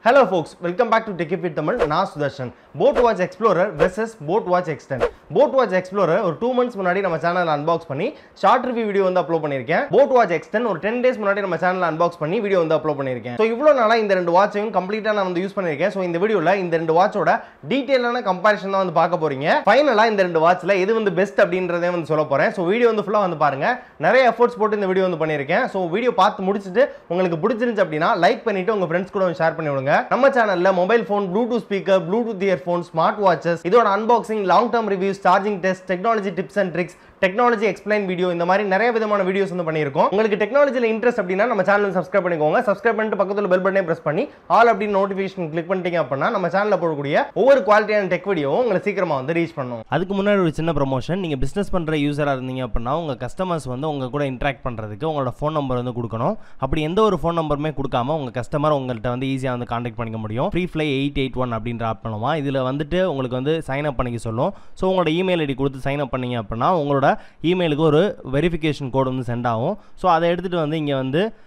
Hello folks, welcome back to Tech with Tamil. நான் Sudarshan. Boat Watch Xplorer versus Boat Watch Xtend. Boat Watch Explorer ஒரு 2 months முன்னாடி நம்ம சேனல்ல unbox பண்ணி short review video வந்து upload பண்ணிருக்கேன். Boat Watch Xtend ஒரு 10 days முன்னாடி நம்ம சேனல்ல அன்பாக்ஸ் பண்ணி வீடியோ வந்து அப்லோட் பண்ணிருக்கேன். சோ இவ்ளோ நாளா இந்த ரெண்டு வாட்சையும் கம்ப்ளீட்டா நான் வந்து யூஸ் பண்ணிருக்கேன். சோ இந்த வீடியோல இந்த ரெண்டு வாட்சோட டீடைலான கம்பேரிசன் தான் வந்து பார்க்க போறீங்க. ஃபைனலா இந்த ரெண்டு வாட்ச்ல எது வந்து பெஸ்ட் அப்படின்றதை வந்து சொல்ல போறேன். சோ வீடியோ வந்து ஃபுல்லா வந்து பாருங்க. நிறைய எஃபோர்ட்ஸ் போட்டு இந்த வீடியோ வந்து பண்ணிருக்கேன். சோ வீடியோ பார்த்து முடிச்சிட்டு உங்களுக்கு பிடிச்சிருந்துச்சு அப்படினா லைக் பண்ணிட்டு உங்க फ्रेंड्स கூட ஷேர் பண்ணி விடுங்க. நம்ம சேனல்ல mobile phone, Bluetooth speaker, Bluetooth earphones, smart watches, இதோட unboxing, long term reviews, charging test, technology tips and tricks, technology explain video இந்த மாதிரி நிறைய விதமான வீடியோஸ் வந்து பண்ணியிருக்கோம். உங்களுக்கு டெக்னாலஜில இன்ட்ரெஸ்ட் அப்படினா நம்ம சேனலை சப்ஸ்கிரைப் பண்ணிக்கோங்க. சப்ஸ்கிரைப் பண்ணிட்டு பக்கத்துல பெல் பட்டனை பிரஸ் பண்ணி ஆல் அப்படி நோட்டிஃபிகேஷன் கிளிக் பண்ணிட்டீங்க அப்படினா நம்ம சேனல்ல போடக்கூடிய ஒவ்வொரு குவாலிட்டியான டெக் வீடியோவும் உங்களுக்கு சீக்கிரமா வந்து ரீச் பண்ணும். அதுக்கு முன்னாடி ஒரு சின்ன ப்ரமோஷன். நீங்க பிசினஸ் பண்ற யூசரா இருந்தீங்க அப்படினா உங்க கஸ்டமர்ஸ் வந்து உங்க கூட இன்டராக்ட் பண்றதுக்கு உங்களோட ஃபோன் நம்பர் வந்து கொடுக்கணும். அப்படி எந்த ஒரு ஃபோன் நம்பருமே கொடுக்காம உங்க கஸ்டமர் உங்கள்ட்ட வந்து ஈஸியா வந்து கான்டாக்ட் பண்ணிக்க முடியும். ஃப்ரீ 881 அப்படின்ற ஆப் பண்ணுமா. இதுல வந்துட்டு உங்களுக்கு வந்து சைன் அப் பண்ணிக்க சொல்லும். சோ உங்களோட இமெயில் ஐடி கொடுத்து சைன் அப் பண்ணீங்க அப்படினா உங்களோட இமெயிலுக்கு ஒரு வெரிஃபிகேஷன் கோட் வந்து சென்ட் ஆகும். ஸோ அதை எடுத்துகிட்டு வந்து இங்கே வந்து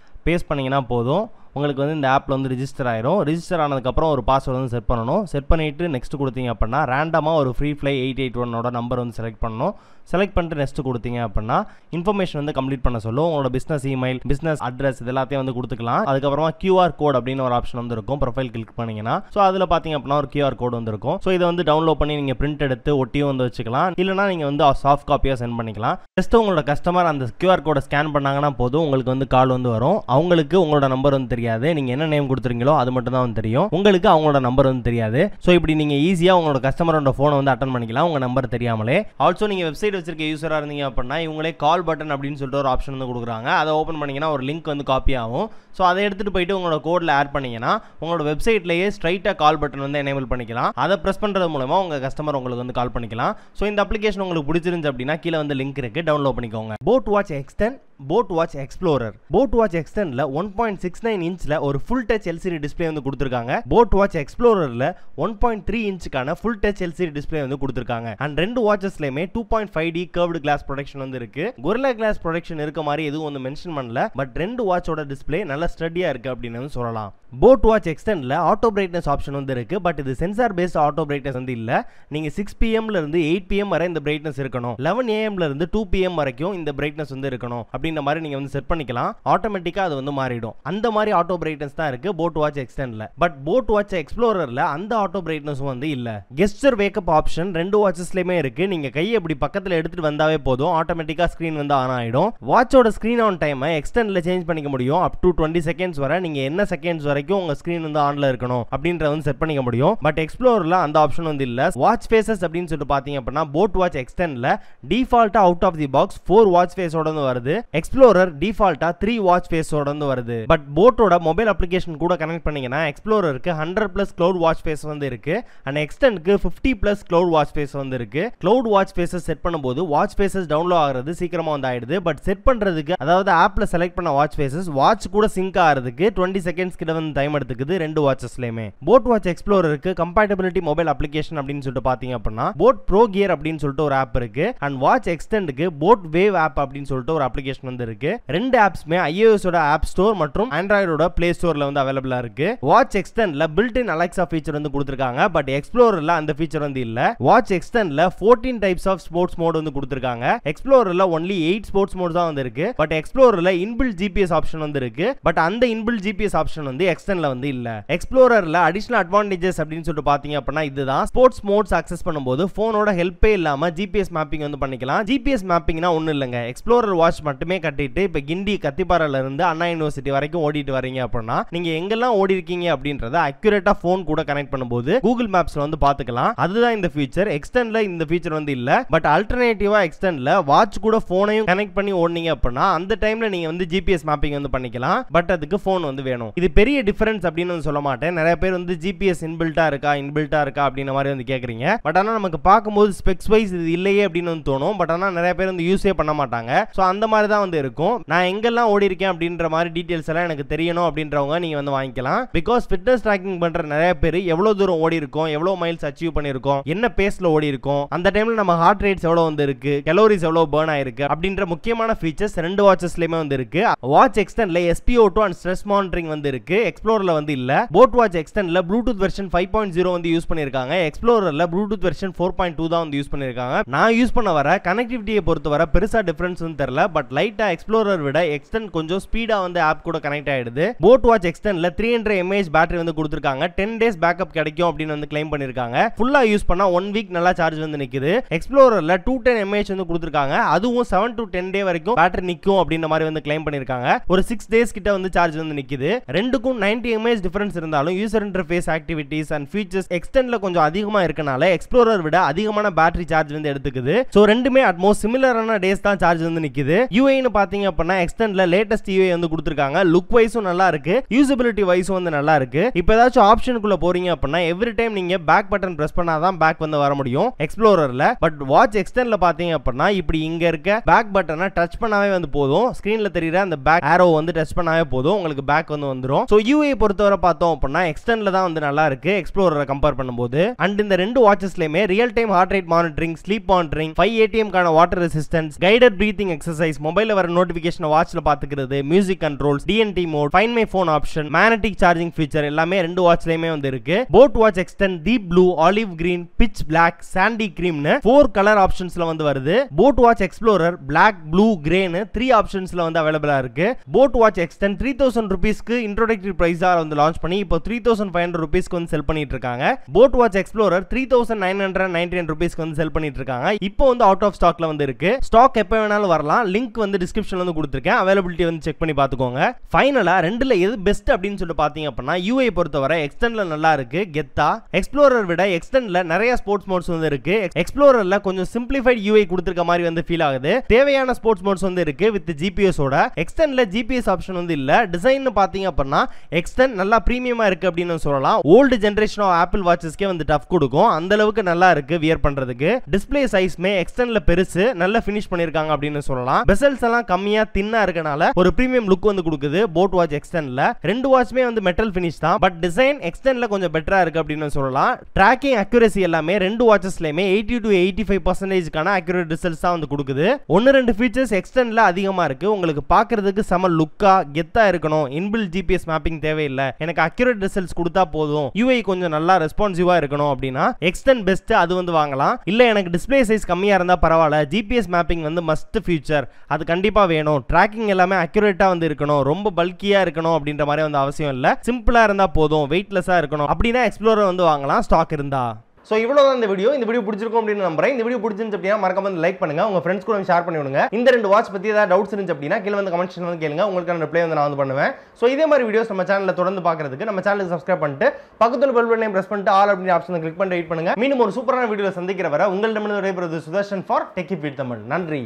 பேஸ்ட் பண்ணிங்கன்னா போதும். உங்களுக்கு வந்து இந்த ஆப்பில் வந்து ரிஜிஸ்டர் ஆயிரும். ரிஜிஸ்டர் ஆனதுக்கப்புறம் ஒரு பாஸ்வேர்டு வந்து செட் பண்ணணும். செட் பண்ணிவிட்டு நெக்ஸ்ட் கொடுத்தீங்க அப்படின்னா ரேண்டமாக ஒரு ஃப்ரீ 881 நம்பர் வந்து செலக்ட் பண்ணணும். செலக்ட் பண்ணிட்டு நெக்ஸ்ட் கொடுத்தீங்க அப்படின்னா இன்ஃபர்மேஷன் வந்து கம்ப்ளீட் பண்ண சொல்லும். உங்களோட பிஸ்னஸ் இமெயில், பிஸ்னஸ் அட்ரஸ் இது எல்லாத்தையும் வந்து கொடுத்துக்கலாம். அதுக்கப்புறமா QR கோட் அப்படின்னு ஒரு ஆப்ஷன் வந்து இருக்கும். ப்ரொஃபைல் கிளிக் பண்ணிங்கன்னா ஸோ அதில் பார்த்தீங்க அப்படின்னா ஒரு QR கோட் வந்து இருக்கும். ஸோ இதை வந்து டவுன்லோட் பண்ணி நீங்கள் பிரிண்ட் எடுத்து ஒட்டியும் வந்து வச்சுக்கலாம். இல்லைனா நீங்கள் வந்து சாஃப்ட் காப்பியாக சென்ட் பண்ணிக்கலாம். ஜஸ்ட் உங்களோட கஸ்டமர் அந்த QR கோடை ஸ்கேன் பண்ணாங்கன்னா போதும், உங்களுக்கு வந்து கால் வந்து வரும். அவங்களுக்கு உங்களோட நம்பர் வந்து தெரியாது. நீங்க என்ன நேம் கொடுத்துறீங்களோ அது மட்டும் தான் வந்து தெரியும். உங்களுக்கு அவங்களோட நம்பர் வந்து தெரியாது. சோ இப்படி நீங்க ஈஸியா உங்களோட கஸ்டமரோட போனை வந்து அட்டெண்ட் பண்ணிக்கலாம் உங்க நம்பர் தெரியாமலே. ஆல்சோ நீங்க வெப்சைட் வச்சிருக்க யூசரா இருந்தீங்க அப்படின்னா இவங்களே கால் பட்டன் அப்படின்னு சொல்லிட்டு ஒரு ஆப்ஷன் வந்து கொடுக்குறாங்க. அதை ஓபன் பண்ணீங்கன்னா ஒரு லிங்க் வந்து காப்பி ஆகும். சோ அதை எடுத்துட்டு போயிட்டு உங்களோட கோட்ல ஆட் பண்ணீங்கன்னா உங்களோட வெப்சைட்லயே ஸ்ட்ரைட்டா கால் பட்டன் வந்து எனேபிள் பண்ணிக்கலாம். அதை பிரஸ் பண்றது மூலமா உங்க கஸ்டமர் உங்களுக்கு வந்து கால் பண்ணிக்கலாம். சோ இந்த அப்ளிகேஷன் உங்களுக்கு பிடிச்சிருந்துச்சு அப்படின்னா கீழே வந்து லிங்க் இருக்கு, டவுன்லோட் பண்ணிக்கோங்க. Boat Watch Xtend, Boat Watch Explorer. Boat Watch Xtendல 1.69 இன்ச்ல ஒரு ஃபுல் டச் LCD டிஸ்ப்ளே வந்து கொடுத்திருக்காங்க. Boat Watch Explorerல 1.3 இன்ச்சுக்கான ஃபுல் டச் LCD டிஸ்ப்ளே வந்து கொடுத்திருக்காங்க. அண்ட் ரெண்டு வாட்சஸ்லயுமே 2.5D கர்வ்டு கிளாஸ் ப்ரொடெக்ஷன் வந்து இருக்கு. Gorilla Glass ப்ரொடெக்ஷன் இருக்க மாதிரி எதுவும் வந்து மென்ஷன் பண்ணல. பட் ரெண்டு வாட்சோட டிஸ்ப்ளே நல்ல ஸ்டடியா இருக்கு அப்படின்னு சொல்லலாம். Boat Watch Xtendல ஆட்டோ பிரைட்னஸ் ஆப்ஷன் வந்து இருக்கு. பட் இது சென்சார் பேஸ்ட் ஆட்டோ பிரைட்னஸ் வந்து இல்ல. நீங்க 6 PM ல இருந்து 8 PM வரை இந்த பிரைட்னஸ் இருக்கணும். 11 AM ல இருந்து 2 PM வரைக்கும் இந்த பிரைட்னஸ் வந்து இருக்கணும். அப்படின்ற மாதிரி நீங்க வந்து செட் பண்ணிக்கலாம். ஆட்டோமேட்டிக்கா அது வந்து மாறிடும். அந்த மாதிரி ஆட்டோ பிரைட்னஸ் தான் இருக்கு Boat Watch Xtendல. பட் Boat Watch Explorerல அந்த ஆட்டோ பிரைட்னஸ் வந்து இல்ல. கெஸ்டர் வேக்கப் ஆப்ஷன் ரெண்டு வாட்சஸ்லயுமே இருக்கு. நீங்க கையை இப்படி பக்கத்துல எடுத்துட்டு வந்தாவே போதும், ஆட்டோமேட்டிக்கா ஸ்கிரீன் வந்து ஆன் ஆயிடும். வாட்சோட ஸ்கிரீன் ஆன் டைமை Xtendல சேஞ்ச் பண்ணிக்க முடியும். அப் டு 20 செகண்ட்ஸ் வரை நீங்க என்ன செகண்ட்ஸ் வரைக்கும் உங்க ஸ்கிரீன் வந்து ஆன்ல இருக்கணும் அப்படின்றத வந்து செட் பண்ணிக்க முடியும். பட் எக்ஸ்ப்ளோரர்ல அந்த ஆப்ஷன் வந்து இல்ல. வாட்ச் ஃபேசஸ் அப்படின்னு சொல்லிட்டு பாத்தீங்க அப்படின்னா Boat Watch Xtendல டிஃபால்ட்டா out of the box 4 watch ஃபேஸோட வந்து வருது. எக்ஸ்ப்ளோரர் டிஃபால்ட்டா 3 வாட்ச் ஃபேஸோட வந்து வருது. பட் போட்டோட மொபைல் அப்ளிகேஷன் கூட கனெக்ட் பண்ணீங்கன்னா எக்ஸ்ப்ளோரருக்கு 100+ கிளவுட் வாட்ச் ஃபேஸ் வந்து இருக்கு. அண்ட் எக்ஸ்டெண்ட்க்கு 50+ கிளவுட் வாட்ச் ஃபேஸ் வந்து இருக்கு. கிளவுட் வாட்ச் ஃபேஸஸ் செட் பண்ணும்போது வாட்ச் ஃபேஸஸ் டவுன்லோட் ஆகிறது சீக்கிரமா வந்து ஆயிடுது. பட் செட் பண்றதுக்கு அதாவது ஆப்ல செலக்ட் பண்ண வாட்ச் ஃபேஸஸ் வாட்ச் கூட சிங்க் ஆகிறதுக்கு 20 செகண்ட்ஸ் கிட்ட வந்து டைம் எடுத்துக்குது ரெண்டு வாட்சஸ்லயுமே. Boat Watch Explorerக்கு கம்பேட்டபிலிட்டி மொபைல் அப்ளிகேஷன் அப்படின்னு சொல்லிட்டு பாத்தீங்க அப்படின்னா Boat Pro Gear அப்படின்னு சொல்லிட்டு ஒரு ஆப் இருக்கு. அண்ட் வாட்ச் எக்ஸ்டெண்ட்க்கு Boat Wave ஆப் அப்படின்னு சொல்லிட்டு ஒரு அப்ளிகேஷன் வந்து இருக்கு. ரெண்டு ஆப்ஸ்மே iOS ஓட ஆப் ஸ்டோர் மற்றும் ஆண்ட்ராய்டோட பிளே ஸ்டோர்ல வந்து அவைலபிளா இருக்கு. வாட்ச் எக்ஸ்டெண்ட்ல பில்ட் இன் அலெக்சா ஃபீச்சர் வந்து கொடுத்திருக்காங்க. பட் எக்ஸ்ப்ளோரர்ல அந்த ஃபீச்சர் வந்து இல்ல. வாட்ச் எக்ஸ்டெண்ட்ல 14 டைப்ஸ் ஆஃப் ஸ்போர்ட்ஸ் மோட் வந்து கொடுத்திருக்காங்க. எக்ஸ்ப்ளோரர்ல ஒன்லி 8 ஸ்போர்ட்ஸ் மோட் தான் வந்து இருக்கு. பட் எக்ஸ்ப்ளோரர்ல இன்பில்ட் GPS ஆப்ஷன் வந்து இருக்கு. பட் அந்த இன்பில்ட் GPS ஆப்ஷன் வந்து எக்ஸ்டெண்ட்ல வந்து இல்ல. எக்ஸ்ப்ளோரர்ல அடிஷனல் அட்வான்டேஜஸ் அப்படின்னு சொல்லிட்டு பாத்தீங்க அப்படின்னா இதுதான். ஸ்போர்ட்ஸ் மோட்ஸ் அக்சஸ் பண்ணும்போது போனோட ஹெல்ப்பே இல்லாம GPS மேப்பிங் வந்து பண்ணிக்கலாம். GPS மேப்பிங்னா ஒண்ணு இல்லங்க. எக்ஸ்ப்ளோரர் வாட்ச் மட்டுமே கட்டிட்டு இப்ப கிண்டி கத்திப்பாறையில இருந்து அண்ணா யூனிவர்சிட்டி வரைக்கும் ஓடிட்டு வரீங்க அப்படின்னா நீங்க எங்கெல்லாம் ஓடி இருக்கீங்க அப்படின்றத அக்யூரேட்டா போன் கூட கனெக்ட் பண்ணும்போது கூகுள் மேப்ஸ்ல வந்து பாத்துக்கலாம். அதுதான் இந்த ஃபீச்சர். எக்ஸ்டெண்ட்ல இந்த ஃபீச்சர் வந்து இல்ல. பட் ஆல்டர்னேட்டிவா எக்ஸ்டெண்ட்ல வாட்ச் கூட போனையும் கனெக்ட் பண்ணி ஓடுனீங்க அப்படின்னா அந்த டைம்ல நீங்க வந்து GPS மேப்பிங் வந்து பண்ணிக்கலாம். பட் அதுக்கு போன் வந்து வேணும். இது பெரிய டிஃபரன்ஸ் அப்படின்னு சொல்ல மாட்டேன். நிறைய பேர் வந்து GPS இன்பில்ட்டா இருக்கா அப்படின மாதிரி வந்து கேக்குறீங்க. பட் ஆனா நமக்கு பாக்கும்போது ஸ்பெக்ஸ் வைஸ் இது இல்லையே அப்படின்னு வந்து தோணும். பட் ஆனா நிறைய பேர் வந்து யூஸே பண்ண மாட்டாங்க. சோ அந்த மாதிரி தான் வந்து இருக்கும். நான் எங்கெல்லாம் ஓடி இருக்கேன் அப்படின்ற மாதிரி டீடைல்ஸ் எல்லாம் எனக்கு தெரியணும் அப்படின்றவங்க நீங்க வந்து வாங்கிக்கலாம். பிகாஸ் ஃபிட்னஸ் ட்ராக்கிங் பண்ற நிறைய பேர் எவ்வளவு தூரம் ஓடி இருக்கோம், எவ்வளவு மைல்ஸ் அச்சீவ் பண்ணிருக்கோம், என்ன பேஸ்ல ஓடி இருக்கோம், அந்த டைம்ல நம்ம ஹார்ட் ரேட்ஸ் எவ்வளவு வந்து இருக்கு, கலோரிஸ் எவ்வளவு பர்ன் ஆயிருக்கு அப்படின்ற முக்கியமான ஃபீச்சர்ஸ் ரெண்டு வாட்சஸ்லயுமே வந்து இருக்கு. வாட்ச் எக்ஸ்டெண்ட்ல SpO2 அண்ட் ஸ்ட்ரெஸ் மானிட்டரிங் வந்து இருக்கு. எக்ஸ்ப்ளோரர்ல வந்து இல்ல. போட் வாட்ச் எக்ஸ்டெண்ட்ல ப்ளூடூத் வெர்ஷன் 5.0 வந்து யூஸ் பண்ணிருக்காங்க. எக்ஸ்ப்ளோரர்ல ப்ளூடூத் வெர்ஷன் 4.2 தான் வந்து யூஸ் பண்ணிருக்காங்க. நான் யூஸ் பண்ண வர கனெக்டிவிட்டியை பொறுத்து வர பெருசா டிஃபரன்ஸ் வந்து தெரியல. பட் லைட்டா எக்ஸ்ப்ளோரர் விட எக்ஸ்டெண்ட் கொஞ்சம் ஸ்பீடா வந்து ஆப் கூட கனெக்ட் ஆயிடுது. போட் வாட்ச் எக்ஸ்டெண்ட்ல 300 mAh பேட்டரி வந்து கொடுத்திருக்காங்க. 10 days பேக்கப் கிடைக்கும் அப்படின்னு வந்து கிளைம் பண்ணிருக்காங்க. ஃபுல்லா யூஸ் பண்ணா 1 வீக் நல்லா சார்ஜ் வந்து நிக்குது. எக்ஸ்ப்ளோரர்ல 210 mAh வந்து கொடுத்திருக்காங்க. அதுவும் 7 to 10 டே வரைக்கும் பேட்டரி நிக்கும் அப்படின்ற மாதிரி வந்து கிளைம் பண்ணிருக்காங்க. ஒரு 6 days கிட்ட வந்து சார்ஜ் வந்து நிக்குது. ரெண்டுக்கும் 90 mAh டிஃபரன்ஸ் இருந்தாலும் user interface activities and features எக்ஸ்டெண்ட்ல கொஞ்சம் அதிகமா இருக்கனால எக்ஸ்ப்ளோரர் விட அதிகமான பேட்டரி சார்ஜ் வந்து எடுத்துக்குது. சோ ரெண்டுமே அட்மோஸ்ட் சிமிலரான டேஸ் தான் சார்ஜ் வந்து நிக்குது. UI னு பாத்தீங்க அப்படினா எக்ஸ்டெண்ட்ல லேட்டஸ்ட் UI வந்து கொடுத்திருக்காங்க. லுக் வைஸும் நல்லா இருக்கு, யூசபிலிட்டி வைஸும் வந்து நல்லா இருக்கு. இப்போ ஏதாச்சும் ஆப்ஷனுக்குள்ள போறீங்க அப்படினா எவ்ரி டைம் நீங்க பேக் பட்டன் பிரஸ் பண்ணாதான் பேக் வந்து வர முடியும் எக்ஸ்ப்ளோரர்ல. பட் வாட்ச் எக்ஸ்டெண்ட்ல பாத்தீங்க அப்படினா இப்படி இங்க இருக்க பேக் பட்டனை டச் பண்ணாவே வந்து போதும். ஸ்கிரீன்ல தெரியுற அந்த பேக் ஆரோ வந்து டச் பண்ணாவே போதும், உங்களுக்கு பேக் வந்து வந்துரும். சோ UI பொறுத்தவரை பார்த்தோம் அப்படினா எக்ஸ்டெண்ட்ல தான் வந்து நல்லா இருக்கு எக்ஸ்ப்ளோரரை கம்பேர் பண்ணும்போது. அண்ட் இந்த ரெண்டு வாட்சஸ்லயுமே real time heart rate monitoring, sleep monitoring, 5 ATM கான water resistance, guided breathing exercise, மொபைல்ல வர நோட்டிபிகேஷன் வாட்ச்ல பாத்துக்கிறது, music controls, DNT mode, find my phone option, magnetic charging feature எல்லாமே ரெண்டு வாட்ச்லயுமே வந்து இருக்கு. Boat watch extend deep blue, olive green, pitch black, sandy கிரீம்னு 4 கலர் ஆப்ஷன்ஸ்ல வந்து வருது. Boat watch explorer black, blue, கிரேன்னு 3 ஆப்ஷன்ஸ்ல வந்து அவைலபிளா இருக்கு. போட் வாட்ச் எக்ஸ்டெண்ட் 3000 ரூபீஸ்க்கு இன்ட்ரோடக்டரி பிரைஸா வந்து லான்ச் பண்ணி இப்போ 3500 ரூபீஸ்க்கு வந்து செல் பண்ணிட்டு இருக்காங்க. போட் வாட்ச் எக்ஸ்ப்ளோரர் 3999 ரூபீஸ்க்கு வந்து செல் பண்ணிட்டு இருக்காங்க. இப்போ வந்து அவுட் ஆஃப் ஸ்டாக்ல வந்து இருக்கு. ஸ்டாக் எப்ப வேணாலும் வரலாம். லிங்க் வந்து டிஸ்கிரிப்ஷன்ல வந்து கொடுத்திருக்கேன். அவைலபிலிட்டி வந்து செக் பண்ணி பாத்துக்கோங்க. ஃபைனலா ரெண்டுல எது பெஸ்ட் அப்படின்னு சொல்லிட்டு பாத்தீங்க அப்படின்னா UI பொறுத்தவரை எக்ஸ்டெண்ட்ல நல்லா இருக்கு, கெத்தா. எக்ஸ்ப்ளோரர் விட எக்ஸ்டெண்ட்ல நிறைய ஸ்போர்ட்ஸ் மோட்ஸ் வந்து இருக்கு. எக்ஸ்ப்ளோரர்ல கொஞ்சம் சிம்பிளிஃபைட் UI கொடுத்திருக்க மாதிரி வந்து ஃபீல் ஆகுது. தேவையான ஸ்போர்ட்ஸ் மோட்ஸ் வந்து இருக்கு வித் GPS ஓட. எக்ஸ்டெண்ட்ல GPS ஆப்ஷன் வந்து இல்ல. டிசைன் பாத்தீங்க அப்படின்னா எக்ஸ்டெண்ட் நல்லா பிரீமியமா இருக்கு அப்படின்னு சொல்லலாம். ஓல்டு ஜெனரேஷன் ஆஃப் ஆப்பிள் வாட்சஸ்க்கே வந்து டஃப் கொடுக்கும். அந்த அளவுக்கு நல்லா இருக்கு வியர் பண்றதுக்கு. டிஸ்ப்ளே சைஸ்மே எக்ஸ்டெண்ட்ல பெருசு, நல்லா ஃபினிஷ் பண்ணிருக்காங்க அப்படின்னு சொல்லலாம். பெசல்ஸ் எல்லாம் கம்மியா தின்னா இருக்கனால ஒரு பிரீமியம் லுக் வந்து கொடுக்குது போட் வாட்ச் எக்ஸ்டெண்ட்ல. ரெண்டு வாட்ச்மே வந்து மெட்டல் ஃபினிஷ் தான். பட் டிசைன் எக்ஸ்டெண்ட்ல கொஞ்சம் பெட்டரா இருக்கு அப்படின்னு சொல்லலாம். ட்ராக்கிங் அக்யூரசி எல்லாமே ரெண்டு வாட்சஸ்லயுமே 80 to 85% கான அக்யூரேட் ரிசல்ட்ஸ் தான் வந்து கொடுக்குது. ஒன்னு ரெண்டு ஃபீச்சர்ஸ் எக்ஸ்டெண்ட்ல அதிகமா இருக்கு. உங்களுக்கு பாக்குறதுக்கு செம லுக்கா கெத்தா இருக்கணும், இன்பில்ட் GPS மேப்பிங் தேவையில்லை, எனக்கு அக்யூரேட் ரிசல்ட்ஸ் கொடுத்தா போதும், UI கொஞ்சம் நல்லா ரெஸ்பான்சிவா இருக்கணும் அப்படின்னா எக்ஸ்டெண்ட் பெஸ்ட், அது வந்து வாங்கலாம். இல்ல எனக்கு டிஸ்ப்ளே சைஸ் கம்மியா இருந்தா பரவாயில்ல, GPS மேப்பிங் வந்து மஸ்ட் ஃபியூச்சர், அது கண்டிப்பா வேணும், ட்ராக்கிங் எல்லாமே அக்யூரேட்டா வந்து இருக்கணும், ரொம்ப பல்கியா இருக்கணும் அப்படின்ற மாதிரி வந்து அவசியம் இல்ல, சிம்பிளா இருந்தா போதும், வெயிட்லெஸ்ஸா இருக்கணும் அப்படின்னா எக்ஸ்ப்ளோரர் வந்து வாங்கலாம் ஸ்டாக் இருந்தா. ஸோ இவ்வளோதான் இந்த வீடியோ பிடிச்சிருக்கும் அப்படின்னு நம்புறேன். இந்த வீடியோ பிடிச்சிருந்துச்சு அப்படின்னா மறக்காம வந்து லைக் பண்ணுங்க, உங்க ஃப்ரெண்ட்ஸ் கூட ஷேர் பண்ணி விடுங்க. இந்த ரெண்டு வாட்ச் பத்தி ஏதாவது டவுட்ஸ் இருந்துச்சு அப்படின்னா கீழே வந்து கமெண்ட் செக்ஷன்ல வந்து கேளுங்க, உங்களுக்கான ரிப்ளை வந்து நான் வந்து பண்ணுவேன். ஸோ இதே மாதிரி வீடியோஸ் நம்ம சேனல்ல தொடர்ந்து பார்க்கறதுக்கு நம்ம சேனலுக்கு சப்ஸ்கிரைப் பண்ணிட்டு பக்கத்துல பெல் பட்டனை பிரஸ் பண்ணிட்டு ஆல் அப்படிங்கிற ஆப்ஷனை கிளிக் பண்ணி வெயிட் பண்ணுங்க. மீண்டும் ஒரு சூப்பரான வீடியோல சந்திக்கிற வரை உங்களிடமிருந்து விடைபெறுவது Sudarshan for tech it with Tamil. நன்றி.